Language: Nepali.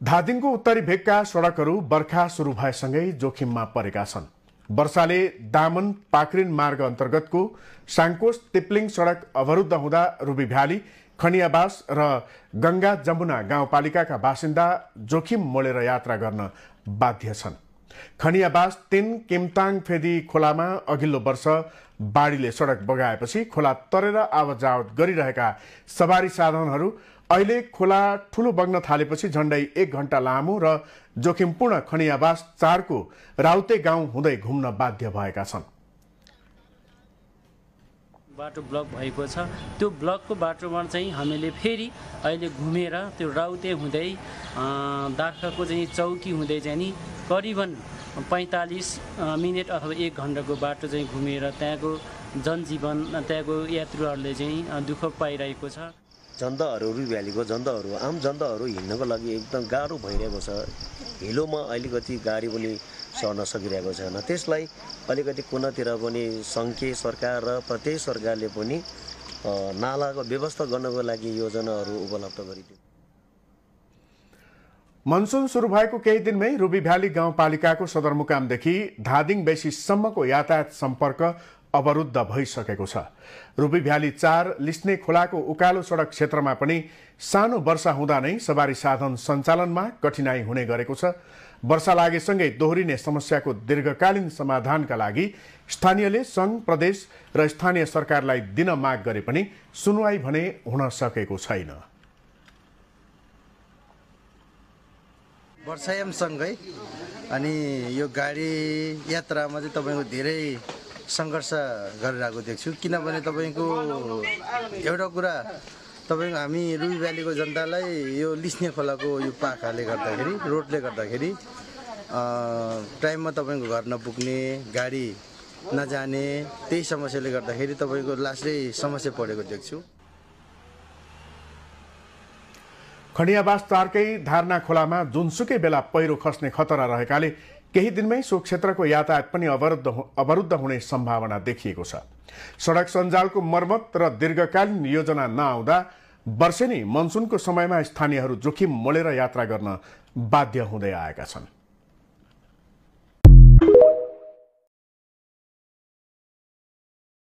धादिङको उत्तरी भेगका सडकहरू बर्खा सुरु भएसँगै जोखिममा परेका छन्। वर्षाले दामन पाक्रिन मार्ग अन्तर्गतको साङ्कोस तिप्लिङ सडक अवरुद्ध हुँदा रुबी भ्याली, खनियाबास र गंगा जमुना गाउँपालिकाका बासिन्दा जोखिम मोडेर यात्रा गर्न बाध्य छन्। खनियाबास 3 किमताङ फेदी खोलामा अघिल्लो वर्ष बाढीले सडक बगाएपछि खोला तरेर आवतजावत गरिरहेका सवारी साधनहरू अहिले खोला ठूलो बग्न थालेपछि झण्डै 1 घण्टा लामो र जोखिमपूर्ण खनियाबास 4 को राउते गाउँ हुँदै घुम्न बाध्य भएका छन्। बाटो ब्लक भएको छ। त्यो ब्लकको बाटोमा चाहिँ हामीले फेरि अहिले घुमेर त्यो राउते हुँदै दार्खाको चाहिँ चौकी हुँदै चाहिँ नि करिबन 45 मिनेट अथवा 1 घण्टाको बाटो चाहिँ घुमेर त्यहाँको जनजीवन, त्यहाँको यात्रुहरूले चाहिँ दुःख पाइरहेको छ। जनताहरू रुबी भ्यालीको जनताहरू, आम जनताहरू हिँड्नको लागि एकदम गाह्रो भइरहेको छ। हिलोमा अलिकति गाडी पनि सर्न सकिरहेको छैन। त्यसलाई अलिकति कुनातिर पनि सङ्घीय सरकार र प्रत्येक सरकारले पनि नालाको व्यवस्था गर्नको लागि योजनाहरू उपलब्ध गरिदियो। मनसुन सुरु भएको केही दिनमै रुबी भ्याली गाउँपालिकाको सदरमुकामदेखि धादिङ बेसीसम्मको यातायात सम्पर्क अवरुद्ध भइसकेको छ। रुबी भ्याली 4 लिस्ने खोलाको उकालो सडक क्षेत्रमा पनि सानो वर्षा हुँदा नै सवारी साधन सञ्चालनमा कठिनाई हुने गरेको छ। वर्षा लागेसँगै दोहोरिने समस्याको दीर्घकालीन समाधानका लागि स्थानीयले सङ्घ, प्रदेश र स्थानीय सरकारलाई दिन माग गरे पनि सुनवाई भने हुन सकेको छैन। वर्षायामसँगै अनि यो गाडी यात्रामा चाहिँ तपाईँको धेरै सङ्घर्ष गरिरहेको देख्छु। किनभने तपाईँको एउटा कुरा, तपाईँको हामी रुबी भ्यालीको जनतालाई यो लिस्ने खोलाको यो पाखाले गर्दाखेरि, रोडले गर्दाखेरि टाइममा तपाईँको घर नपुग्ने, गाडी नजाने, त्यही समस्याले गर्दाखेरि तपाईँको लास्टै समस्या परेको देख्छु। खनियाबास 4 कै धारणा खोलामा जुनसुकै बेला पहिरो खस्ने खतरा रहेकाले केही दिनमै सो क्षेत्रको यातायात पनि अवरुद्ध हुने सम्भावना देखिएको छ। सडक सञ्जालको मर्मत र दीर्घकालीन योजना नआउँदा वर्षेनी मनसुनको समयमा स्थानीयहरू जोखिम मोडेर यात्रा गर्न बाध्य हुँदै आएका छन्।